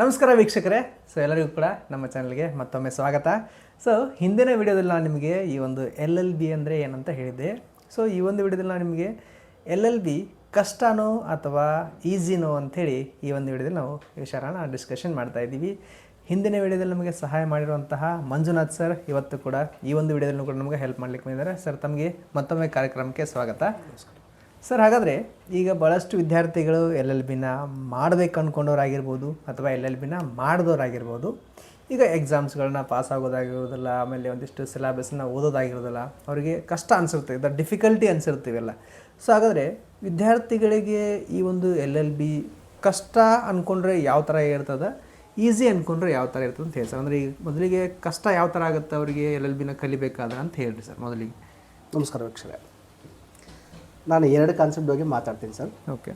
ನಮಸ್ಕಾರ ವೀಕ್ಷಕರೇ. ಎಲ್ಲರಿಗೂ ಕೂಡ ನಮ್ಮ ಚಾನಲ್ಗೆ ಮತ್ತೊಮ್ಮೆ ಸ್ವಾಗತ. ಹಿಂದಿನ ವಿಡಿಯೋದಲ್ಲಿ ನಾನು ನಿಮಗೆ ಈ ಒಂದು LLB ಅಂದರೆ ಏನಂತ ಹೇಳಿದ್ದೆ. ಈ ಒಂದು ವಿಡಿಯೋದಲ್ಲಿ ನಾನು ನಿಮಗೆ LLB ಕಷ್ಟನೋ ಅಥವಾ ಈಸಿನೋ ಅಂಥೇಳಿ ಈ ಒಂದು ವಿಡಿಯೋದಲ್ಲಿ ನಾವು ವಿಚಾರನ ಡಿಸ್ಕಷನ್ ಮಾಡ್ತಾ ಇದ್ದೀವಿ. ಹಿಂದಿನ ವಿಡಿಯೋದಲ್ಲಿ ನಮಗೆ ಸಹಾಯ ಮಾಡಿರುವಂತಹ ಮಂಜುನಾಥ್ ಸರ್ ಇವತ್ತು ಕೂಡ ಈ ಒಂದು ವಿಡಿಯೋದಲ್ಲಿ ಕೂಡ ನಮಗೆ ಹೆಲ್ಪ್ ಮಾಡಲಿಕ್ಕೆ ಬಂದಿದ್ದಾರೆ. ಸರ್, ತಮಗೆ ಮತ್ತೊಮ್ಮೆ ಕಾರ್ಯಕ್ರಮಕ್ಕೆ ಸ್ವಾಗತ. ಸರ್, ಹಾಗಾದರೆ ಈಗ ಭಾಳಷ್ಟು ವಿದ್ಯಾರ್ಥಿಗಳು LLBನ ಮಾಡಬೇಕು ಅಂದ್ಕೊಂಡವ್ರಾಗಿರ್ಬೋದು ಅಥವಾ LLBನ ಮಾಡಿದವರಾಗಿರ್ಬೋದು. ಈಗ ಎಕ್ಸಾಮ್ಸ್ಗಳನ್ನ ಪಾಸ್ ಆಗೋದಾಗಿರೋದಿಲ್ಲ, ಆಮೇಲೆ ಒಂದಿಷ್ಟು ಸಿಲೆಬಸ್ನ ಓದೋದಾಗಿರೋದಿಲ್ಲ, ಅವರಿಗೆ ಕಷ್ಟ ಅನಿಸುತ್ತೆ, ಇದರ ಡಿಫಿಕಲ್ಟಿ ಅನಿಸಿರ್ತೀವಲ್ಲ. ಹಾಗಾದರೆ ವಿದ್ಯಾರ್ಥಿಗಳಿಗೆ ಈ ಒಂದು LLB ಕಷ್ಟ ಅಂದ್ಕೊಂಡ್ರೆ ಯಾವ ಥರ ಇರ್ತದೆ, ಈಸಿ ಅಂದ್ಕೊಂಡ್ರೆ ಯಾವ ಥರ ಇರ್ತದೆ ಅಂತ ಹೇಳಿ ಸರ್. ಅಂದರೆ ಈಗ ಮೊದಲಿಗೆ ಕಷ್ಟ ಯಾವ ಥರ ಆಗುತ್ತೆ ಅವರಿಗೆ LLBನ ಕಲಿಬೇಕಾದ್ರೆ ಅಂತ ಹೇಳ್ರಿ ಸರ್ ಮೊದಲಿಗೆ. ನಮಸ್ಕಾರ ವೀಕ್ಷಕರೇ, ನಾನು ಎರಡು ಕಾನ್ಸೆಪ್ಟ್ ಬಗ್ಗೆ ಮಾತಾಡ್ತೀನಿ ಸರ್. ಓಕೆ.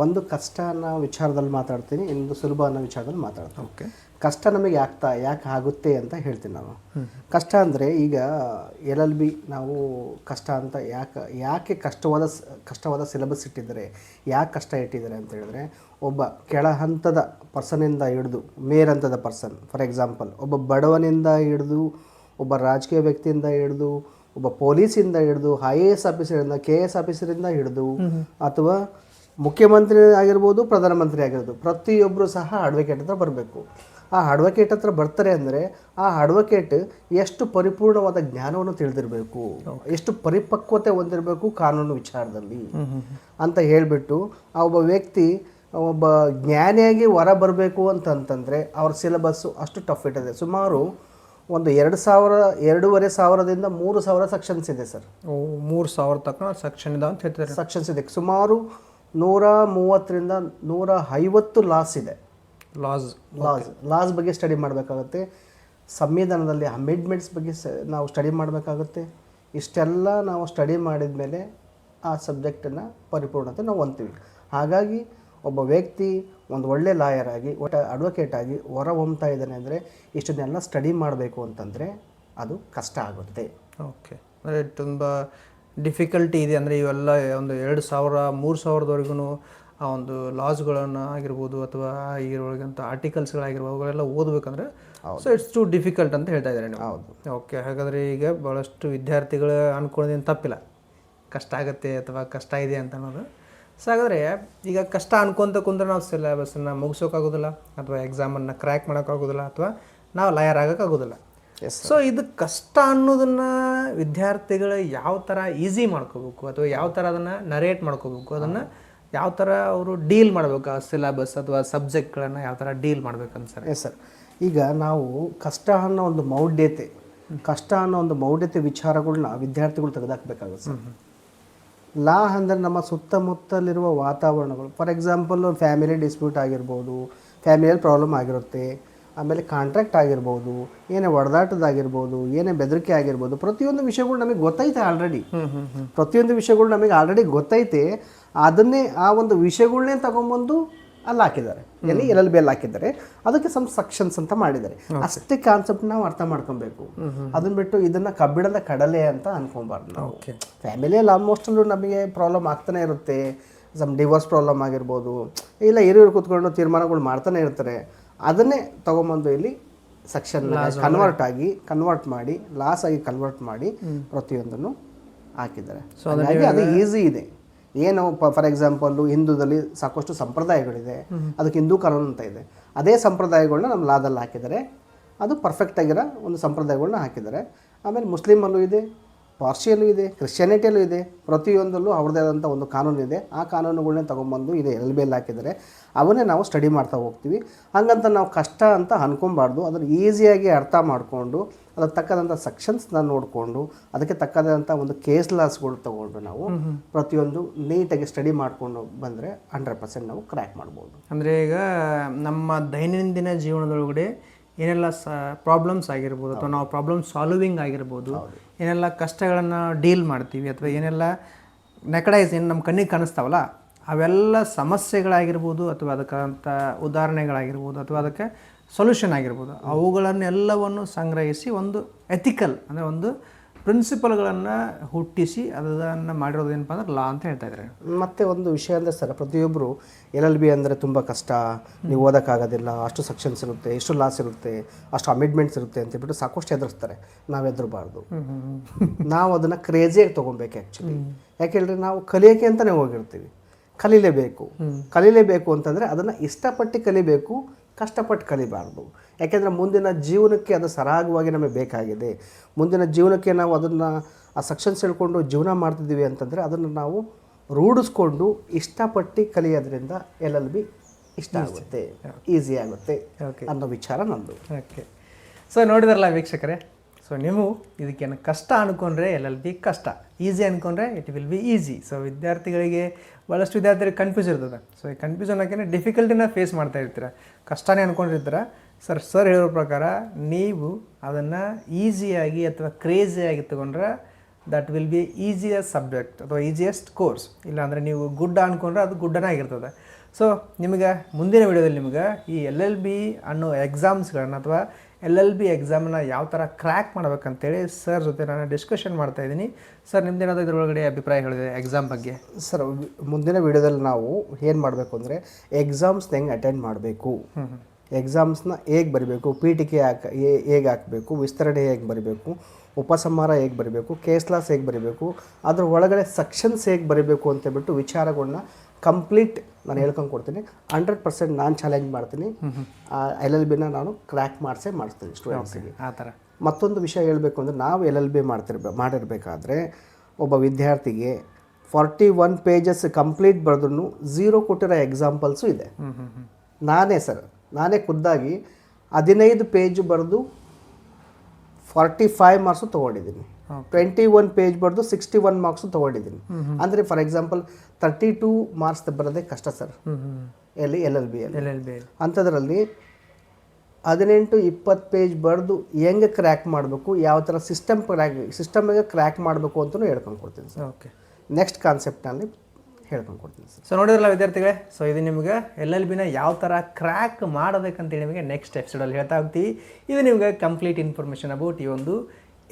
ಒಂದು ಕಷ್ಟ ಅನ್ನೋ ವಿಚಾರದಲ್ಲಿ ಮಾತಾಡ್ತೀನಿ, ಇನ್ನೊಂದು ಸುಲಭ ಅನ್ನೋ ವಿಚಾರದಲ್ಲಿ ಮಾತಾಡ್ತೀನಿ. ಓಕೆ. ಕಷ್ಟ ನಮಗೆ ಯಾಕೆ ಆಗುತ್ತೆ ಅಂತ ಹೇಳ್ತೀನಿ ನಾನು. ಕಷ್ಟ ಅಂದರೆ ಈಗ LLB ನಾವು ಕಷ್ಟ ಅಂತ ಯಾಕೆ ಕಷ್ಟವಾದ ಸಿಲೆಬಸ್ ಇಟ್ಟಿದ್ದಾರೆ, ಯಾಕೆ ಕಷ್ಟ ಇಟ್ಟಿದ್ದಾರೆ ಅಂತ ಹೇಳಿದ್ರೆ, ಒಬ್ಬ ಕೆಳ ಹಂತದ ಪರ್ಸನಿಂದ ಹಿಡಿದು ಮೇಲಂತದ ಪರ್ಸನ್, ಫಾರ್ ಎಕ್ಸಾಂಪಲ್ ಒಬ್ಬ ಬಡವನಿಂದ ಹಿಡಿದು, ಒಬ್ಬ ರಾಜಕೀಯ ವ್ಯಕ್ತಿಯಿಂದ ಹಿಡಿದು, ಒಬ್ಬ ಪೊಲೀಸಿಂದ ಹಿಡಿದು, IAS ಆಫೀಸರಿಂದ, KS ಆಫೀಸರಿಂದ ಹಿಡಿದು, ಅಥವಾ ಮುಖ್ಯಮಂತ್ರಿ ಆಗಿರ್ಬೋದು, ಪ್ರಧಾನಮಂತ್ರಿ ಆಗಿರ್ಬೋದು, ಪ್ರತಿಯೊಬ್ಬರು ಸಹ ಅಡ್ವೊಕೇಟ್ ಹತ್ರ ಬರಬೇಕು. ಆ ಅಡ್ವೊಕೇಟ್ ಹತ್ರ ಬರ್ತಾರೆ ಅಂದರೆ ಆ ಅಡ್ವೊಕೇಟ್ ಎಷ್ಟು ಪರಿಪೂರ್ಣವಾದ ಜ್ಞಾನವನ್ನು ತಿಳಿದಿರಬೇಕು, ಎಷ್ಟು ಪರಿಪಕ್ವತೆ ಹೊಂದಿರಬೇಕು ಕಾನೂನು ವಿಚಾರದಲ್ಲಿ ಅಂತ ಹೇಳಿಬಿಟ್ಟು, ಆ ಒಬ್ಬ ವ್ಯಕ್ತಿ ಒಬ್ಬ ಜ್ಞಾನಿಯಾಗಿ ಹೊರ ಬರಬೇಕು ಅಂತಂತಂದರೆ ಅವ್ರ ಸಿಲೆಬಸ್ಸು ಅಷ್ಟು ಟಫ್ ಇಟ್ಟಿದೆ. ಸುಮಾರು ಒಂದು 2,500ದಿಂದ 3,000 ಸೆಕ್ಷನ್ಸ್ ಇದೆ ಸರ್. 3,000 ತನಕ ಸೆಕ್ಷನ್ ಇದೆ ಅಂತ ಹೇಳ್ತಾರೆ. ಸೆಕ್ಷನ್ಸ್ ಇದೆ. ಸುಮಾರು 130ರಿಂದ 150 ಲಾಸ್ ಇದೆ. ಲಾಸ್ ಬಗ್ಗೆ ಸ್ಟಡಿ ಮಾಡಬೇಕಾಗುತ್ತೆ. ಸಂವಿಧಾನದಲ್ಲಿ ಅಮೆಂಡ್ಮೆಂಟ್ಸ್ ಬಗ್ಗೆ ನಾವು ಸ್ಟಡಿ ಮಾಡಬೇಕಾಗುತ್ತೆ. ಇಷ್ಟೆಲ್ಲ ನಾವು ಸ್ಟಡಿ ಮಾಡಿದ ಮೇಲೆ ಆ ಸಬ್ಜೆಕ್ಟನ್ನು ಪರಿಪೂರ್ಣತೆ ನಾವು ಹೊಂದ್ತೀವಿ. ಹಾಗಾಗಿ ಒಬ್ಬ ವ್ಯಕ್ತಿ ಒಂದು ಒಳ್ಳೆ ಲಾಯರ್ ಆಗಿ, ಅಡ್ವೊಕೇಟ್ ಆಗಿ ಹೊರ ಹೊಮ್ತಾ ಇದ್ದಾನೆ ಅಂದರೆ ಇಷ್ಟನ್ನೆಲ್ಲ ಸ್ಟಡಿ ಮಾಡಬೇಕು ಅಂತಂದರೆ ಅದು ಕಷ್ಟ ಆಗುತ್ತೆ. ಓಕೆ. ಅಂದರೆ ತುಂಬ ಡಿಫಿಕಲ್ಟಿ ಇದೆ. ಅಂದರೆ ಇವೆಲ್ಲ ಒಂದು 2,000 3,000ದವರೆಗೂ ಆ ಒಂದು ಲಾಸ್ಗಳನ್ನು ಆಗಿರ್ಬೋದು ಅಥವಾ ಈಗಿರುವಂಥ ಆರ್ಟಿಕಲ್ಸ್ಗಳಾಗಿರ್ಬೋದು ಅವುಗಳೆಲ್ಲ ಓದಬೇಕಂದ್ರೆ ಇಟ್ಸ್ ಟು ಡಿಫಿಕಲ್ಟ್ ಅಂತ ಹೇಳ್ತಾ ಇದ್ದಾರೆ ನೀವು. ಹೌದು. ಓಕೆ. ಹಾಗಾದರೆ ಈಗ ಭಾಳಷ್ಟು ವಿದ್ಯಾರ್ಥಿಗಳು ಅಂದ್ಕೊಳ್ಳೋದೇನು ತಪ್ಪಿಲ್ಲ, ಕಷ್ಟ ಆಗುತ್ತೆ ಅಥವಾ ಕಷ್ಟ ಇದೆ ಅಂತ ಅನ್ನೋದು. ಹಾಗಾದರೆ ಈಗ ಕಷ್ಟ ಅನ್ಕೊಂತ ಕುಂದ್ರೆ ನಾವು ಸಿಲೆಬಸ್ಸನ್ನು ಮುಗಿಸೋಕ್ಕಾಗೋದಿಲ್ಲ, ಅಥವಾ ಎಕ್ಸಾಮನ್ನು ಕ್ರ್ಯಾಕ್ ಮಾಡೋಕ್ಕಾಗೋದಿಲ್ಲ, ಅಥವಾ ನಾವು ಲಾಯರ್ ಆಗೋಕ್ಕಾಗೋದಿಲ್ಲ. ಇದು ಕಷ್ಟ ಅನ್ನೋದನ್ನು ವಿದ್ಯಾರ್ಥಿಗಳು ಯಾವ ಥರ ಈಸಿ ಮಾಡ್ಕೋಬೇಕು, ಅಥವಾ ಯಾವ ಥರ ಅದನ್ನು ನರೇಟ್ ಮಾಡ್ಕೋಬೇಕು, ಅದನ್ನು ಯಾವ ಥರ ಅವರು ಡೀಲ್ ಮಾಡಬೇಕು, ಆ ಸಿಲೆಬಸ್ ಅಥವಾ ಸಬ್ಜೆಕ್ಟ್ಗಳನ್ನು ಯಾವ ಥರ ಡೀಲ್ ಮಾಡ್ಬೇಕಂತ ಸರ್. Yes sir. ಈಗ ನಾವು ಕಷ್ಟ ಅನ್ನೋ ಒಂದು ಮೌಢ್ಯತೆ ವಿಚಾರಗಳನ್ನ ವಿದ್ಯಾರ್ಥಿಗಳು ತೆಗೆದಾಕಬೇಕಾಗುತ್ತೆ ಸರ್. ಲಾ ಅಂದರೆ ನಮ್ಮ ಸುತ್ತಮುತ್ತಲಿರುವ ವಾತಾವರಣಗಳು, ಫಾರ್ ಎಕ್ಸಾಂಪಲ್ ಫ್ಯಾಮಿಲಿ ಡಿಸ್ಪ್ಯೂಟ್ ಆಗಿರ್ಬೋದು, ಫ್ಯಾಮಿಲಿಯಲ್ಲಿ ಪ್ರಾಬ್ಲಮ್ ಆಗಿರುತ್ತೆ, ಆಮೇಲೆ ಕಾಂಟ್ರಾಕ್ಟ್ ಆಗಿರ್ಬೋದು, ಏನೇ ಒಡೆದಾಟದಾಗಿರ್ಬೋದು, ಏನೇ ಬೆದರಿಕೆ ಆಗಿರ್ಬೋದು, ಪ್ರತಿಯೊಂದು ವಿಷಯಗಳು ನಮಗೆ ಗೊತ್ತೈತೆ ಆಲ್ರೆಡಿ. ಗೊತ್ತೈತೆ. ಅದನ್ನೇ ಆ ಒಂದು ವಿಷಯಗಳನ್ನೇ ತಗೊಂಬಂದು ಅಲ್ಲಿ ಹಾಕಿದ್ದಾರೆ, LLB ಹಾಕಿದ್ದಾರೆ. ಅದಕ್ಕೆ ಸಮ್ ಸೆಕ್ಷನ್ಸ್ ಅಂತ ಮಾಡಿದ್ದಾರೆ. ಅಷ್ಟೇ ಕಾನ್ಸೆಪ್ಟ್ ನಾವು ಅರ್ಥ ಮಾಡ್ಕೊಬೇಕು. ಅದನ್ನ ಬಿಟ್ಟು ಇದನ್ನ ಕಬ್ಬಿಣದ ಕಡಲೆ ಅಂತ ಅನ್ಕೊಬಾರ್ದು ನಾವು. ಫ್ಯಾಮಿಲಿಯಲ್ಲಿ ಆಲ್ಮೋಸ್ಟ್ ನಮಗೆ ಪ್ರಾಬ್ಲಮ್ ಆಗ್ತಾನೆ ಇರುತ್ತೆ. ಸಮ್ ಡಿವೋರ್ಸ್ ಪ್ರಾಬ್ಲಮ್ ಆಗಿರ್ಬೋದು, ಇಲ್ಲ ಹಿರಿಯರು ಕೂತ್ಕೊಂಡು ತೀರ್ಮಾನಗಳು ಮಾಡ್ತಾನೆ ಇರ್ತಾರೆ. ಅದನ್ನೇ ತಗೊಂಬಂದು ಇಲ್ಲಿ ಸೆಕ್ಷನ್ ಕನ್ವರ್ಟ್ ಮಾಡಿ ಲಾಸ್ ಆಗಿ ಕನ್ವರ್ಟ್ ಮಾಡಿ ಪ್ರತಿಯೊಂದನ್ನು ಹಾಕಿದ್ದಾರೆ. ಹಾಗಾಗಿ ಅದು ಈಸಿ ಇದೆ. ಏನು ಫಾರ್ ಎಕ್ಸಾಂಪಲ್ಲು ಹಿಂದೂದಲ್ಲಿ ಸಾಕಷ್ಟು ಸಂಪ್ರದಾಯಗಳಿದೆ, ಅದಕ್ಕೆ ಹಿಂದೂ ಕಾನೂನು ಅಂತ ಇದೆ. ಅದೇ ಸಂಪ್ರದಾಯಗಳನ್ನ ನಮ್ಮ ಲಾದಲ್ಲಿ ಹಾಕಿದ್ದಾರೆ. ಅದು ಪರ್ಫೆಕ್ಟಾಗಿರೋ ಒಂದು ಸಂಪ್ರದಾಯಗಳನ್ನ ಹಾಕಿದ್ದಾರೆ. ಆಮೇಲೆ ಮುಸ್ಲಿಮಲ್ಲೂ ಇದೆ, ಪಾರ್ಸಿಯಲ್ಲೂ ಇದೆ, ಕ್ರಿಶ್ಚಿಯಾನಿಟಿಯಲ್ಲೂ ಇದೆ. ಪ್ರತಿಯೊಂದಲ್ಲೂ ಅವ್ರದ್ದೇ ಆದಂಥ ಒಂದು ಕಾನೂನು ಇದೆ. ಆ ಕಾನೂನುಗಳನ್ನೇ ತೊಗೊಂಬಂದು ಇದೆ LLB ಹಾಕಿದ್ದಾರೆ. ಅವನ್ನೇ ನಾವು ಸ್ಟಡಿ ಮಾಡ್ತಾ ಹೋಗ್ತೀವಿ. ಹಾಗಂತ ನಾವು ಕಷ್ಟ ಅಂತ ಅನ್ಕೊಬಾರ್ದು. ಅದನ್ನು ಈಸಿಯಾಗಿ ಅರ್ಥ ಮಾಡಿಕೊಂಡು ಅದಕ್ಕೆ ತಕ್ಕದಂಥ ಸೆಕ್ಷನ್ಸ್ನ ನೋಡಿಕೊಂಡು ಅದಕ್ಕೆ ತಕ್ಕದಂಥ ಒಂದು ಕೇಸ್ ಲಾಸ್ಗಳು ತೊಗೊಂಡು ನಾವು ಪ್ರತಿಯೊಂದು ನೀಟಾಗಿ ಸ್ಟಡಿ ಮಾಡಿಕೊಂಡು ಬಂದರೆ 100% ನಾವು ಕ್ರ್ಯಾಕ್ ಮಾಡ್ಬೋದು. ಅಂದರೆ ಈಗ ನಮ್ಮ ದೈನಂದಿನ ಜೀವನದೊಳಗಡೆ ಏನೆಲ್ಲ ಪ್ರಾಬ್ಲಮ್ಸ್ ಆಗಿರ್ಬೋದು, ಅಥವಾ ನಾವು ಪ್ರಾಬ್ಲಮ್ ಸಾಲ್ವಿಂಗ್ ಆಗಿರ್ಬೋದು, ಏನೆಲ್ಲ ಕಷ್ಟಗಳನ್ನು ಡೀಲ್ ಮಾಡ್ತೀವಿ, ಅಥವಾ ಏನೆಲ್ಲ ನೆಕಡೈಸ್ ಏನು ನಮ್ಮ ಕಣ್ಣಿಗೆ ಕಾಣಿಸ್ತಾವಲ್ಲ ಅವೆಲ್ಲ ಸಮಸ್ಯೆಗಳಾಗಿರ್ಬೋದು, ಅಥವಾ ಅದಕ್ಕಂಥ ಉದಾಹರಣೆಗಳಾಗಿರ್ಬೋದು, ಅಥವಾ ಅದಕ್ಕೆ ಸೊಲ್ಯೂಷನ್ ಆಗಿರ್ಬೋದು, ಅವುಗಳನ್ನೆಲ್ಲವನ್ನು ಸಂಗ್ರಹಿಸಿ ಒಂದು ಎಥಿಕಲ್ ಅಂದರೆ ಒಂದು ಪ್ರಿನ್ಸಿಪಲ್ಗಳನ್ನು ಹುಟ್ಟಿಸಿ ಅದನ್ನು ಮಾಡಿರೋದು ಏನಪ್ಪ ಅಂದ್ರೆ ಲಾ ಅಂತ ಹೇಳ್ತಾ ಇದ್ದಾರೆ. ಮತ್ತು ಒಂದು ವಿಷಯ ಅಂದರೆ ಸರ್, ಪ್ರತಿಯೊಬ್ಬರು LLB ಅಂದರೆ ತುಂಬ ಕಷ್ಟ, ನೀವು ಓದೋಕ್ಕಾಗೋದಿಲ್ಲ, ಅಷ್ಟು ಸೆಕ್ಷನ್ಸ್ ಇರುತ್ತೆ, ಎಷ್ಟು ಲಾಸ್ ಇರುತ್ತೆ, ಅಷ್ಟು ಅಮೆಂಡ್ಮೆಂಟ್ಸ್ ಇರುತ್ತೆ ಅಂತೇಳ್ಬಿಟ್ಟು ಸಾಕಷ್ಟು ಎದುರಿಸ್ತಾರೆ. ನಾವು ಎದುರಬಾರ್ದು. ನಾವು ಅದನ್ನು ಕ್ರೇಜಿಯಾಗಿ ತೊಗೊಬೇಕು ಆ್ಯಕ್ಚುಲಿ. ಯಾಕೆ ಹೇಳಿದ್ರೆ ನಾವು ಕಲಿಯೋಕ್ಕೆ ಅಂತಲೇ ಹೋಗಿರ್ತೀವಿ. ಕಲೀಲೇಬೇಕು ಅಂತಂದರೆ ಅದನ್ನು ಇಷ್ಟಪಟ್ಟು ಕಲಿಬೇಕು, ಕಷ್ಟಪಟ್ಟು ಕಲಿಬಾರ್ದು. ಯಾಕೆಂದರೆ ಮುಂದಿನ ಜೀವನಕ್ಕೆ ಅದು ಸರಾಗವಾಗಿ ನಮಗೆ ಬೇಕಾಗಿದೆ. ಮುಂದಿನ ಜೀವನಕ್ಕೆ ನಾವು ಅದನ್ನು ಆ ಸೆಕ್ಷನ್ಸ್ ಹೇಳ್ಕೊಂಡು ಜೀವನ ಮಾಡ್ತಿದ್ದೀವಿ ಅಂತಂದರೆ ಅದನ್ನು ನಾವು ರೂಢಿಸ್ಕೊಂಡು ಇಷ್ಟಪಟ್ಟು ಕಲಿಯೋದ್ರಿಂದ LLB ಇಷ್ಟ ಆಗುತ್ತೆ, ಈಸಿ ಆಗುತ್ತೆ ಅನ್ನೋ ವಿಚಾರ ನಂದು. ಓಕೆ, ಸೊ ನೋಡಿದ್ರಲ್ಲ ವೀಕ್ಷಕರೇ. ಸೊ ನೀವು ಇದಕ್ಕೇನು ಕಷ್ಟ ಅಂದ್ಕೊಂಡ್ರೆ LLB ಕಷ್ಟ, ಈಸಿ ಅಂದ್ಕೊಂಡ್ರೆ it will be easy. So ವಿದ್ಯಾರ್ಥಿಗಳಿಗೆ ಭಾಳಷ್ಟು ವಿದ್ಯಾರ್ಥಿಗಳಿಗೆ ಕನ್ಫ್ಯೂಸ್ ಇರ್ತದೆ. ಸೊ ಈ ಕನ್ಫ್ಯೂಷನ್ ಹಾಕಿದ್ರೆ ಡಿಫಿಕಲ್ಟಿನ ಫೇಸ್ ಮಾಡ್ತಾ ಇರ್ತೀರ, ಕಷ್ಟನೇ ಅಂದ್ಕೊಂಡಿರ್ತೀರ. ಸರ್ ಹೇಳೋ ಪ್ರಕಾರ ನೀವು ಅದನ್ನು ಈಸಿಯಾಗಿ ಅಥವಾ ಕ್ರೇಜಿಯಾಗಿ ತೊಗೊಂಡ್ರೆ that will be easiest subject ಅಥವಾ ಈಸಿಯೆಸ್ಟ್ ಕೋರ್ಸ್. ಇಲ್ಲಾಂದರೆ ನೀವು ಗುಡ್ಡ ಅಂದ್ಕೊಂಡ್ರೆ ಅದು ಗುಡ್ಡನೇ ಆಗಿರ್ತದೆ. ಸೊ ನಿಮಗೆ ಮುಂದಿನ ವಿಡಿಯೋದಲ್ಲಿ ನಿಮ್ಗೆ ಈ LLB ಅನ್ನೋ ಎಕ್ಸಾಮ್ಸ್ಗಳನ್ನ ಅಥವಾ LLB ಎಕ್ಸಾಮನ್ನ ಯಾವ ಥರ ಕ್ರ್ಯಾಕ್ ಮಾಡ್ಬೇಕಂತೇಳಿ ಸರ್ ಜೊತೆ ನಾನು ಡಿಸ್ಕಷನ್ ಮಾಡ್ತಾಯಿದ್ದೀನಿ. ಸರ್ ನಿಮ್ದೇನಾದರೂ ಇದ್ರೊಳಗಡೆ ಅಭಿಪ್ರಾಯ ಹೇಳಿದೆ ಎಕ್ಸಾಮ್ ಬಗ್ಗೆ? ಸರ್, ಮುಂದಿನ ವಿಡಿಯೋದಲ್ಲಿ ನಾವು ಏನು ಮಾಡಬೇಕು ಅಂದರೆ ಎಕ್ಸಾಮ್ಸ್ನ ಹೆಂಗೆ ಅಟೆಂಡ್ ಮಾಡಬೇಕು, ಎಕ್ಸಾಮ್ಸ್ನ ಹೇಗೆ ಬರೀಬೇಕು, ಪೀಠಿಕೆ ಹೇಗೆ ಹಾಕಬೇಕು, ವಿಸ್ತರಣೆ ಹೇಗೆ ಬರೀಬೇಕು, ಉಪಸಂಹಾರ ಹೇಗೆ ಬರೀಬೇಕು, ಕೇಸ್ ಲಾಸ್ ಹೇಗೆ ಬರೀಬೇಕು, ಅದ್ರ ಒಳಗಡೆ ಸೆಕ್ಷನ್ಸ್ ಹೇಗೆ ಬರೀಬೇಕು ಅಂತೇಳ್ಬಿಟ್ಟು ವಿಚಾರಗಳನ್ನ ಕಂಪ್ಲೀಟ್ ನಾನು ಹೇಳ್ಕೊಂಡು ಕೊಡ್ತೀನಿ. 100% ನಾನು ಚಾಲೆಂಜ್ ಮಾಡ್ತೀನಿ. LLBನ ನಾನು ಕ್ರ್ಯಾಕ್ ಮಾಡಿಸ್ತೀನಿ ಸ್ಟೂಡೆಂಟ್ಸಿಗೆ. ಆ ಥರ ಮತ್ತೊಂದು ವಿಷಯ ಹೇಳಬೇಕು ಅಂದರೆ, ನಾವು LLB ಮಾಡಿರಬೇಕಾದ್ರೆ ಒಬ್ಬ ವಿದ್ಯಾರ್ಥಿಗೆ 41 ಪೇಜಸ್ ಕಂಪ್ಲೀಟ್ ಬರೆದ್ರೂ 0 ಕೊಟ್ಟಿರೋ ಎಕ್ಸಾಂಪಲ್ಸು ಇದೆ. ನಾನೇ ಖುದ್ದಾಗಿ 15 ಪೇಜ್ ಬರೆದು 45 ಮಾರ್ಕ್ಸು ತೊಗೊಂಡಿದ್ದೀನಿ. 21 ಪೇಜ್ ಬರೆದು 61 ಮಾರ್ಕ್ಸು ತೊಗೊಂಡಿದ್ದೀನಿ. ಅಂದರೆ ಫಾರ್ ಎಕ್ಸಾಂಪಲ್ 32 ಮಾರ್ಕ್ಸ್ ಬರೋದೇ ಕಷ್ಟ ಸರ್ LLB. ಅಂಥದ್ರಲ್ಲಿ 18-20 ಪೇಜ್ ಬರೆದು ಹೆಂಗೆ ಕ್ರ್ಯಾಕ್ ಮಾಡಬೇಕು, ಯಾವ ಥರ ಸಿಸ್ಟಮ್ಗೆ ಕ್ರ್ಯಾಕ್ ಮಾಡಬೇಕು ಅಂತಲೂ ಹೇಳ್ಕೊಂಡು ಕೊಡ್ತೀನಿ ಸರ್. ಓಕೆ, ನೆಕ್ಸ್ಟ್ ಕಾನ್ಸೆಪ್ಟ್ನಲ್ಲಿ ಹೇಳ್ಕೊಂಡು ಕೊಡ್ತೀನಿ ಸರ್. ಸೊ ನೋಡಿದ್ರಲ್ಲ ವಿದ್ಯಾರ್ಥಿಗಳೇ. ಸೊ ಇದು ನಿಮ್ಗೆ LLBನ ಯಾವ ಥರ ಕ್ರ್ಯಾಕ್ ಮಾಡೋದಕ್ಕಂತೇಳಿ ನಿಮಗೆ ನೆಕ್ಸ್ಟ್ ಎಪಿಸೋಡಲ್ಲಿ ಹೇಳ್ತಾ ಹೋಗ್ತೀವಿ. ಇದು ನಿಮ್ಗೆ ಕಂಪ್ಲೀಟ್ ಇನ್ಫಾರ್ಮೇಷನ್ ಅಬೌಟ್ ಈ ಒಂದು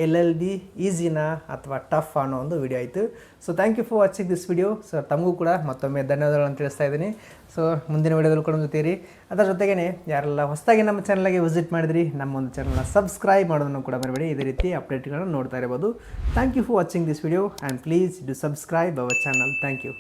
LLB ಈಸಿನಾ ಅಥವಾ ಟಫ್ ಅನ್ನೋ ಒಂದು ವಿಡಿಯೋ ಆಯಿತು. So thank you for watching this video. So ತಮಗೂ ಕೂಡ ಮತ್ತೊಮ್ಮೆ ಧನ್ಯವಾದಗಳನ್ನು ತಿಳಿಸ್ತಾ ಇದ್ದೀನಿ. ಸೊ ಮುಂದಿನ ವಿಡಿಯೋದಲ್ಲಿ ಕೂಡ ಜೊತೆರಿ. ಅದರ ಜೊತೆಗೇ ಯಾರೆಲ್ಲ ಹೊಸದಾಗಿ ನಮ್ಮ ಚಾನಲ್ಗೆ ವಿಸಿಟ್ ಮಾಡಿದ್ರಿ, ನಮ್ಮ ಒಂದು ಚಾನಲ್ನ ಸಬ್ಸ್ಕ್ರೈಬ್ ಮಾಡೋದನ್ನು ಕೂಡ ಮರಿಬೇಡಿ. ಇದೇ ರೀತಿ ಅಪ್ಡೇಟ್ಗಳನ್ನು ನೋಡ್ತಾ ಇರ್ಬೋದು. Thank you for watching this video and please do subscribe our channel. Thank you.